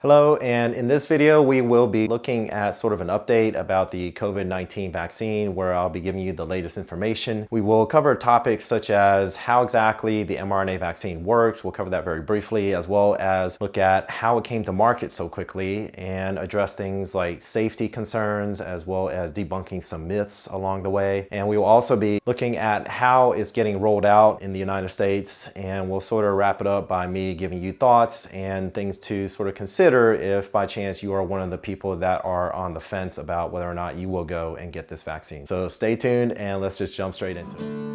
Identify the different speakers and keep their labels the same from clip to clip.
Speaker 1: Hello, and in this video we will be looking at sort of an update about the COVID-19 vaccine where I'll be giving you the latest information. We will cover topics such as how exactly the mRNA vaccine works. We'll cover that very briefly, as well as look at how it came to market so quickly and address things like safety concerns as well as debunking some myths along the way. And we will also be looking at how it's getting rolled out in the United States, and we'll sort of wrap it up by me giving you thoughts and things to sort of consider if by chance you are one of the people that are on the fence about whether or not you will go and get this vaccine. So stay tuned and let's just jump straight into it.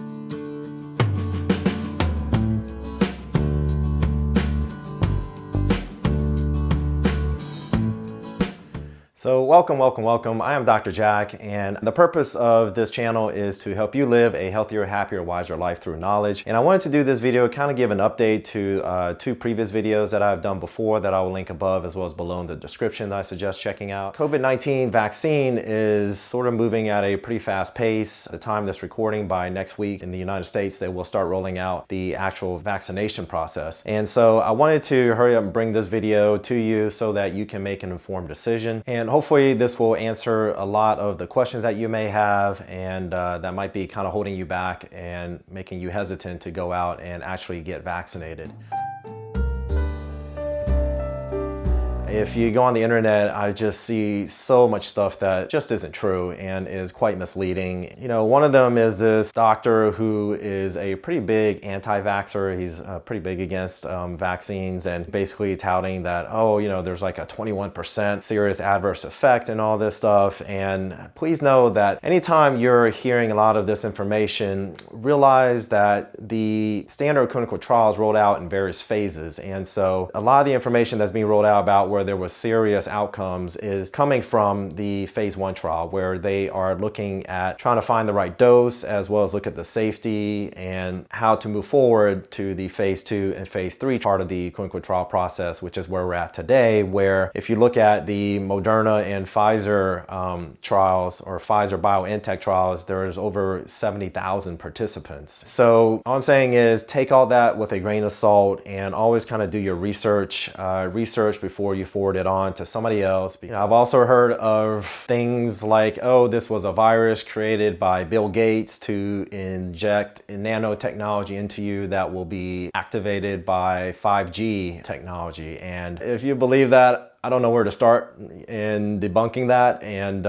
Speaker 1: So welcome. I am Dr. Jack, and the purpose of this channel is to help you live a healthier, happier, wiser life through knowledge. And I wanted to do this video, kind of give an update to two previous videos that I've done before that I will link above as well as below in the description that I suggest checking out. COVID-19 vaccine is sort of moving at a pretty fast pace. At the time of this recording, by next week in the United States, they will start rolling out the actual vaccination process. And so I wanted to hurry up and bring this video to you so that you can make an informed decision. And hopefully this will answer a lot of the questions that you may have and that might be kind of holding you back and making you hesitant to go out and actually get vaccinated. If you go on the internet, I just see so much stuff that just isn't true and is quite misleading. You know, one of them is this doctor who is a pretty big anti-vaxxer. He's pretty big against vaccines and basically touting that, oh, you know, there's like a 21% serious adverse effect and all this stuff. And please know that anytime you're hearing a lot of this information, realize that the standard clinical trials rolled out in various phases. And so a lot of the information that's being rolled out about where there was serious outcomes is coming from the phase 1 trial, where they are looking at trying to find the right dose as well as look at the safety and how to move forward to the phase 2 and phase 3 part of the clinical trial process, which is where we're at today, where if you look at the Moderna and Pfizer trials, or Pfizer BioNTech trials, there's over 70,000 participants. So all I'm saying is take all that with a grain of salt and always kind of do your research before you forward it on to somebody else. You know, I've also heard of things like, oh, this was a virus created by Bill Gates to inject nanotechnology into you that will be activated by 5G technology. And if you believe that, I don't know where to start in debunking that. And,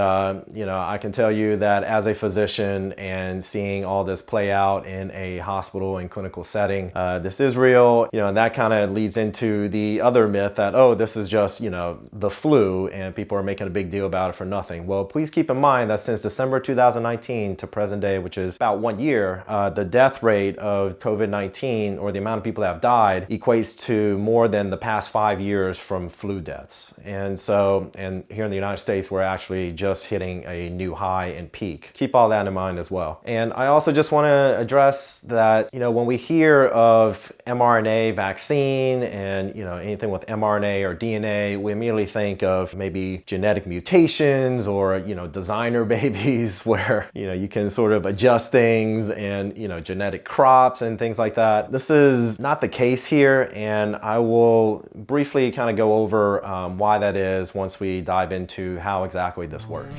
Speaker 1: you know, I can tell you that as a physician and seeing all this play out in a hospital and clinical setting, this is real, you know, and that kind of leads into the other myth that, oh, this is just, you know, the flu and people are making a big deal about it for nothing. Well, please keep in mind that since December 2019 to present day, which is about 1 year, the death rate of COVID-19, or the amount of people that have died, equates to more than the past 5 years from flu deaths. And so, and here in the United States, we're actually just hitting a new high and peak. Keep all that in mind as well. And I also just want to address that, you know, when we hear of mRNA vaccine and, you know, anything with mRNA or DNA, we immediately think of maybe genetic mutations or, you know, designer babies where, you know, you can sort of adjust things and, you know, genetic crops and things like that. This is not the case here, and I will briefly kind of go over why that is once we dive into how exactly this works.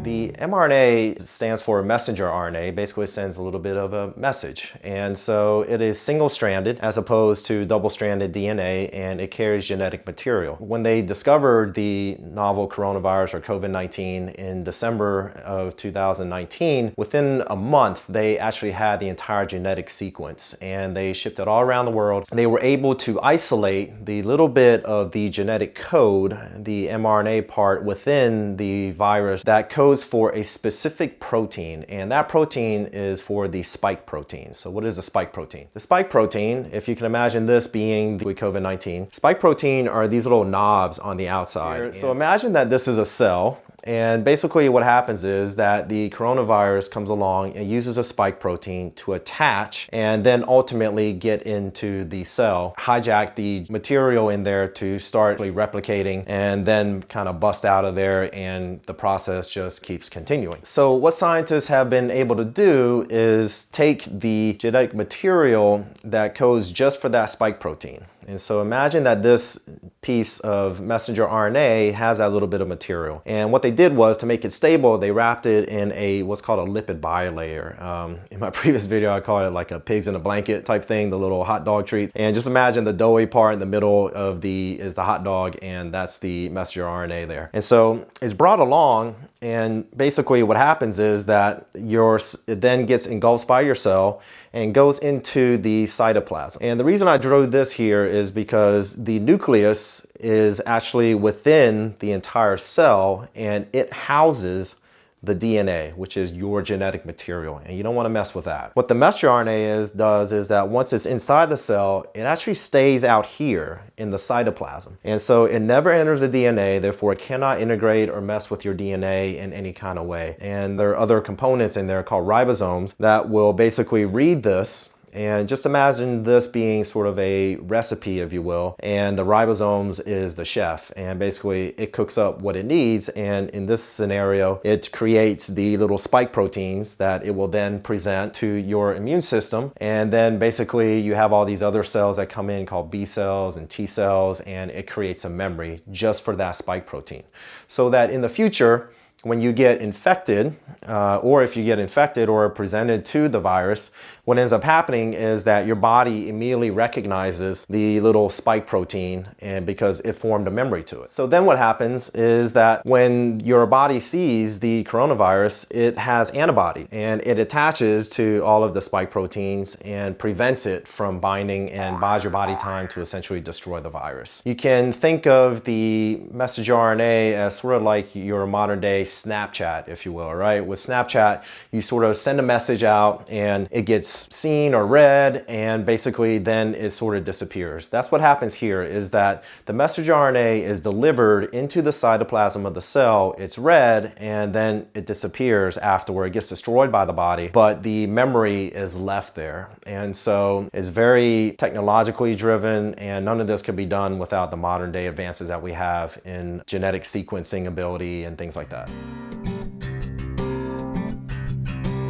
Speaker 1: The mRNA stands for messenger RNA, basically sends a little bit of a message. And so it is single-stranded as opposed to double-stranded DNA, and it carries genetic material. When they discovered the novel coronavirus or COVID-19 in December of 2019, within a month, they actually had the entire genetic sequence, and they shipped it all around the world. They were able to isolate the little bit of the genetic code, the mRNA part within the virus that codes for a specific protein, and that protein is for the spike protein. So what is a spike protein? The spike protein, if you can imagine this being the COVID-19, spike protein are these little knobs on the outside. So imagine that this is a cell, And basically what happens is that the coronavirus comes along and uses a spike protein to attach and then ultimately get into the cell, hijack the material in there to start replicating, and then kind of bust out of there, and the process just keeps continuing. So what scientists have been able to do is take the genetic material that codes just for that spike protein. And so imagine that this piece of messenger RNA has that little bit of material. And what they did was, to make it stable, they wrapped it in what's called a lipid bilayer. In my previous video, I called it like a pigs in a blanket type thing, the little hot dog treats. And just imagine the doughy part in the middle of is the hot dog, and that's the messenger RNA there. And so it's brought along, and basically what happens is that it then gets engulfed by your cell and goes into the cytoplasm. And the reason I drew this here is because the nucleus is actually within the entire cell, and it houses the DNA, which is your genetic material, and you don't want to mess with that. What the messenger RNA does is that once it's inside the cell, it actually stays out here in the cytoplasm. And so it never enters the DNA, therefore it cannot integrate or mess with your DNA in any kind of way. And there are other components in there called ribosomes that will basically read this. And just imagine this being sort of a recipe, if you will, and the ribosomes is the chef, and basically it cooks up what it needs, and in this scenario it creates the little spike proteins that it will then present to your immune system. And then basically you have all these other cells that come in called B cells and T cells, and it creates a memory just for that spike protein, so that in the future, when you get infected, or if you get infected or presented to the virus, what ends up happening is that your body immediately recognizes the little spike protein, and because it formed a memory to it. So then what happens is that when your body sees the coronavirus, it has antibody, and it attaches to all of the spike proteins and prevents it from binding and buys your body time to essentially destroy the virus. You can think of the messenger RNA as sort of like your modern day Snapchat, if you will, right? With Snapchat, you sort of send a message out and it gets seen or read, and basically then it sort of disappears. That's what happens here, is that the messenger RNA is delivered into the cytoplasm of the cell, it's read, and then it disappears afterward. It gets destroyed by the body, but the memory is left there. And so it's very technologically driven, and none of this could be done without the modern day advances that we have in genetic sequencing ability and things like that.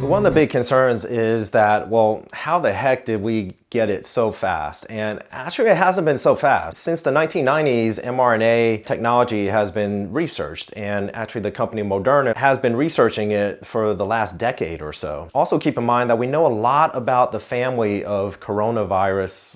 Speaker 1: So one of the big concerns is that, well, how the heck did we get it so fast? And actually it hasn't been so fast. Since the 1990s, mRNA technology has been researched, and actually the company Moderna has been researching it for the last decade or so. Also keep in mind that we know a lot about the family of viruses.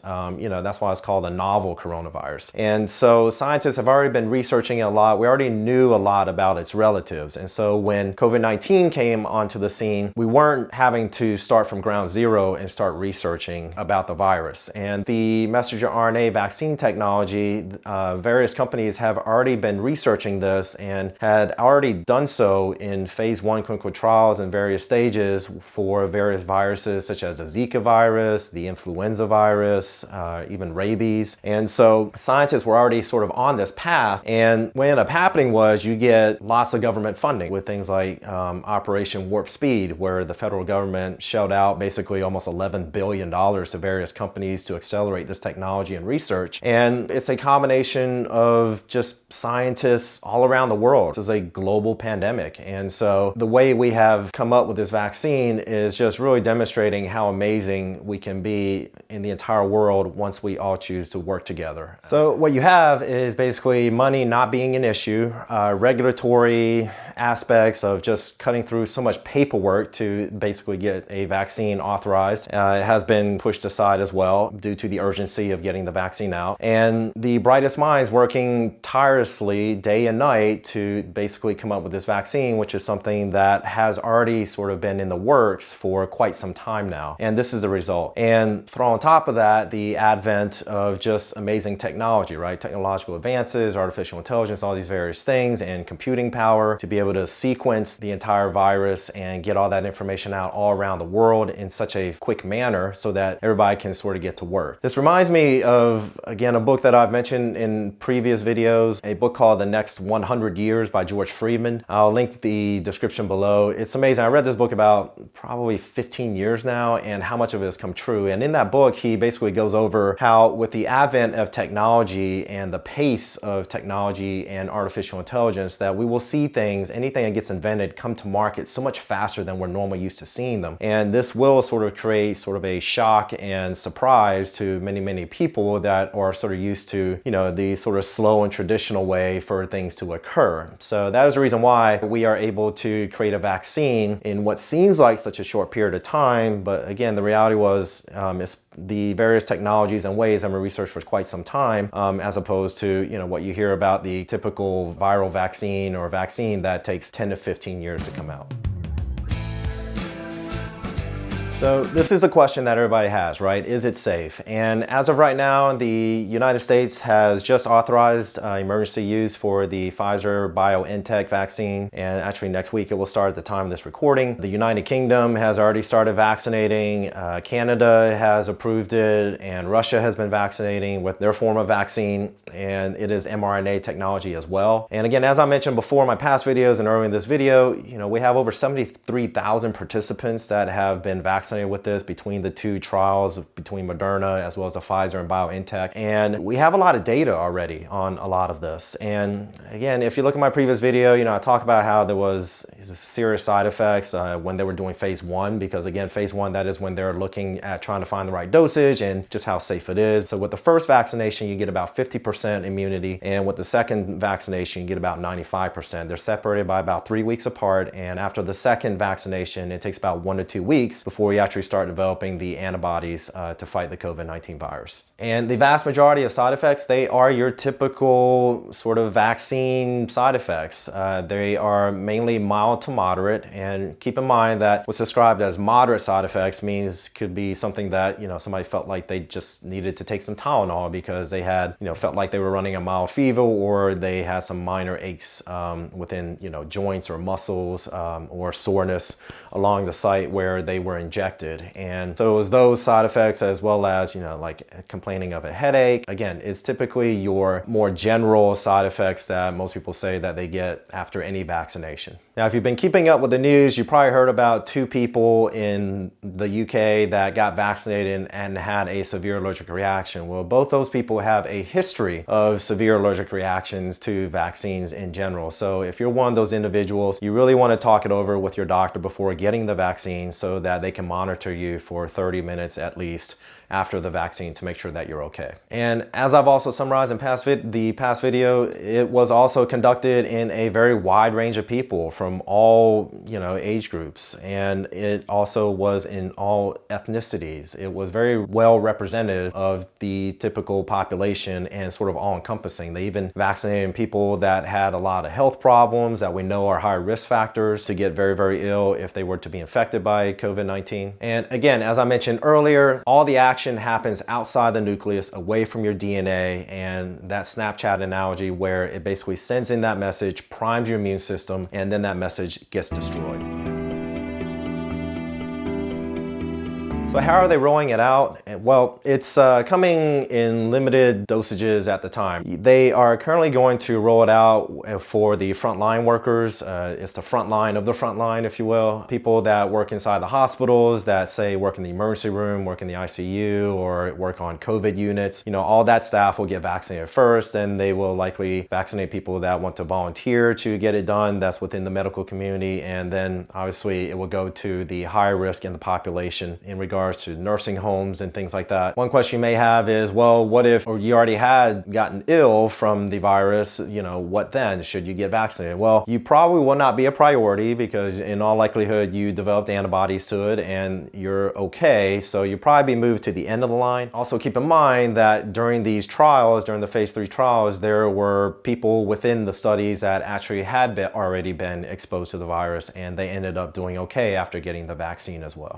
Speaker 1: That's why it's called a novel coronavirus. And so scientists have already been researching it a lot. We already knew a lot about its relatives. And so when COVID-19 came onto the scene, we weren't having to start from ground zero and start researching about the virus. And the messenger RNA vaccine technology, various companies have already been researching this and had already done so in phase 1 clinical trials in various stages for various viruses such as the Zika virus, the influenza virus, even rabies. And so scientists were already sort of on this path. And what ended up happening was you get lots of government funding with things like Operation Warp Speed, where the federal government shelled out basically almost $11 billion to various companies to accelerate this technology and research. And it's a combination of just scientists all around the world. This is a global pandemic. And so the way we have come up with this vaccine is just really demonstrating how amazing we can be in the entire world once we all choose to work together. So what you have is basically money not being an issue, regulatory aspects of just cutting through so much paperwork to basically get a vaccine authorized. It has been pushed aside as well due to the urgency of getting the vaccine out. And the brightest minds working tirelessly day and night to basically come up with this vaccine, which is something that has already sort of been in the works for quite some time now. And this is the result. And throw on top of that the advent of just amazing technology, right? Technological advances, artificial intelligence, all these various things, and computing power to be able to sequence the entire virus and get all that information out all around the world in such a quick manner there so that everybody can sort of get to work. This reminds me of, again, a book that I've mentioned in previous videos, a book called The Next 100 Years by George Friedman. I'll link the description below. It's amazing. I read this book about probably 15 years now, and how much of it has come true. And in that book, he basically goes over how with the advent of technology and the pace of technology and artificial intelligence, that we will see things, anything that gets invented, come to market so much faster than we're normally used to seeing them. And this will sort of create sort of a shock and surprise to many people that are sort of used to, you know, the sort of slow and traditional way for things to occur. So that is the reason why we are able to create a vaccine in what seems like such a short period of time. But again, the reality was it's the various technologies and ways I've been researching for quite some time, as opposed to, you know, what you hear about the typical viral vaccine or vaccine that takes 10 to 15 years to come out. So this is a question that everybody has, right? Is it safe? And as of right now, the United States has just authorized emergency use for the Pfizer BioNTech vaccine. And actually next week it will start at the time of this recording. The United Kingdom has already started vaccinating. Canada has approved it, and Russia has been vaccinating with their form of vaccine. And it is mRNA technology as well. And again, as I mentioned before in my past videos and earlier in this video, you know, we have over 73,000 participants that have been vaccinated with this between the two trials, between Moderna as well as the Pfizer and BioNTech. And we have a lot of data already on a lot of this. And again, if you look at my previous video, you know, I talk about how there was serious side effects when they were doing phase 1, because again, phase 1, that is when they're looking at trying to find the right dosage and just how safe it is. So with the first vaccination, you get about 50% immunity. And with the second vaccination, you get about 95%. They're separated by about 3 weeks apart. And after the second vaccination, it takes about 1 to 2 weeks before you actually start developing the antibodies to fight the COVID-19 virus. And the vast majority of side effects, they are your typical sort of vaccine side effects. They are mainly mild to moderate, and keep in mind that what's described as moderate side effects means could be something that, you know, somebody felt like they just needed to take some Tylenol because they had, you know, felt like they were running a mild fever, or they had some minor aches within, you know, joints or muscles, or soreness along the site where they were injected. And so it was those side effects, as well as, you know, like complaining of a headache. Again, it's typically your more general side effects that most people say that they get after any vaccination. Now, if you've been keeping up with the news, you probably heard about 2 people in the UK that got vaccinated and had a severe allergic reaction. Well, both those people have a history of severe allergic reactions to vaccines in general. So if you're one of those individuals, you really want to talk it over with your doctor before getting the vaccine so that they can monitor you for 30 minutes at least after the vaccine to make sure that you're okay. And as I've also summarized in the past video, it was also conducted in a very wide range of people from all, you know, age groups, and it also was in all ethnicities. It was very well representative of the typical population and sort of all-encompassing. They even vaccinated people that had a lot of health problems that we know are high risk factors to get very ill if they were to be infected by COVID-19. And again, as I mentioned earlier, all the action happens outside the nucleus, away from your DNA, and that Snapchat analogy where it basically sends in that message, primes your immune system, and then that message gets destroyed. So how are they rolling it out? Well, it's coming in limited dosages at the time. They are currently going to roll it out for the frontline workers. It's the front line of the front line, if you will. People that work inside the hospitals, that say work in the emergency room, work in the ICU, or work on COVID units. You know, all that staff will get vaccinated first, and they will likely vaccinate people that want to volunteer to get it done. That's within the medical community. And then obviously it will go to the high risk in the population in regards to nursing homes and things like that. One question you may have is, well, what if you already had gotten ill from the virus? You know, what then? Should you get vaccinated? Well, you probably will not be a priority because in all likelihood you developed antibodies to it and you're okay. So you'll probably be moved to the end of the line. Also keep in mind that during these trials, during the phase 3 trials, there were people within the studies that actually had already been exposed to the virus, and they ended up doing okay after getting the vaccine as well.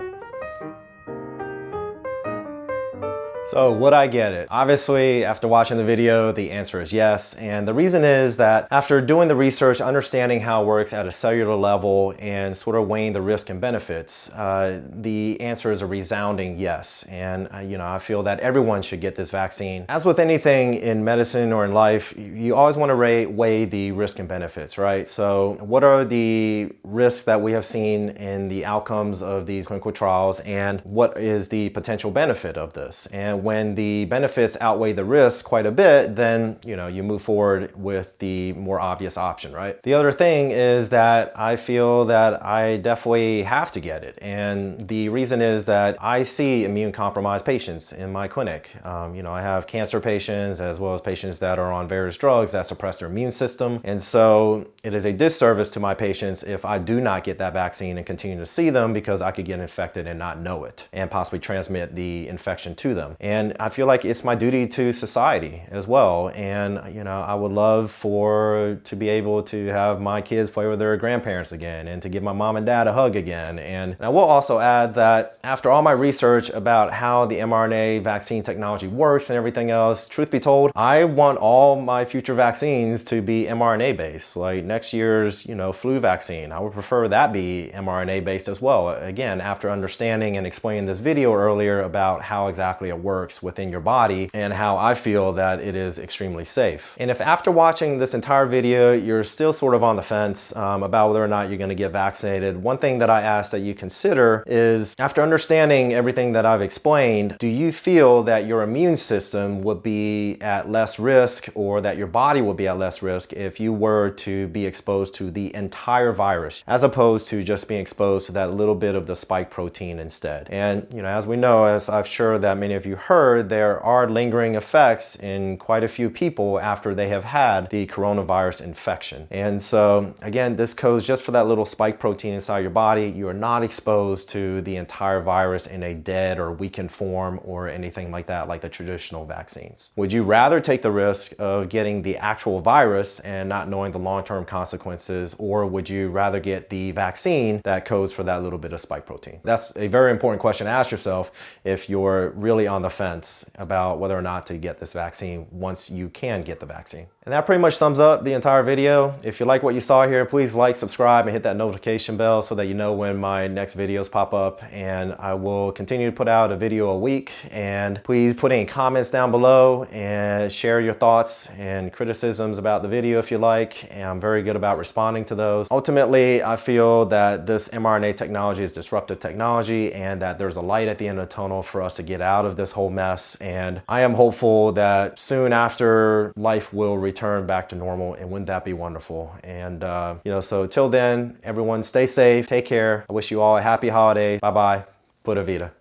Speaker 1: So would I get it? Obviously, after watching the video, the answer is yes. And the reason is that after doing the research, understanding how it works at a cellular level and sort of weighing the risk and benefits, the answer is a resounding yes. And I feel that everyone should get this vaccine. As with anything in medicine or in life, you always want to weigh the risk and benefits, right? So what are the risks that we have seen in the outcomes of these clinical trials, and what is the potential benefit of this? And when the benefits outweigh the risks quite a bit, then you move forward with the more obvious option, right? The other thing is that I feel that I definitely have to get it, and the reason is that I see immune compromised patients in my clinic. I have cancer patients as well as patients that are on various drugs that suppress their immune system, and so it is a disservice to my patients if I do not get that vaccine and continue to see them, because I could get infected and not know it and possibly transmit the infection to them. And I feel like it's my duty to society as well. And, I would love to be able to have my kids play with their grandparents again and to give my mom and dad a hug again. And I will also add that after all my research about how the mRNA vaccine technology works and everything else, truth be told, I want all my future vaccines to be mRNA based. Like next year's, flu vaccine, I would prefer that be mRNA based as well. Again, after understanding and explaining this video earlier about how exactly it works within your body and how I feel that it is extremely safe. And if after watching this entire video, you're still sort of on the fence about whether or not you're going to get vaccinated, one thing that I ask that you consider is, after understanding everything that I've explained, do you feel that your immune system would be at less risk, or that your body would be at less risk if you were to be exposed to the entire virus, as opposed to just being exposed to that little bit of the spike protein instead? And, as we know, as I'm sure that many of you heard, there are lingering effects in quite a few people after they have had the coronavirus infection. And so, again, this codes just for that little spike protein inside your body. You are not exposed to the entire virus in a dead or weakened form or anything like that, like the traditional vaccines. Would you rather take the risk of getting the actual virus and not knowing the long-term consequences, or would you rather get the vaccine that codes for that little bit of spike protein? That's a very important question to ask yourself if you're really on the fence about whether or not to get this vaccine once you can get the vaccine. And that pretty much sums up the entire video. If you like what you saw here, please like, subscribe, and hit that notification bell so that you know when my next videos pop up. And I will continue to put out a video a week. And please put any comments down below and share your thoughts and criticisms about the video if you like. And I'm very good about responding to those. Ultimately, I feel that this mRNA technology is disruptive technology, and that there's a light at the end of the tunnel for us to get out of this whole mess. And I am hopeful that soon after, life will return back to normal, and wouldn't that be wonderful? And so till then, everyone stay safe, take care. I wish you all a happy holiday. Bye bye. Pura Vida.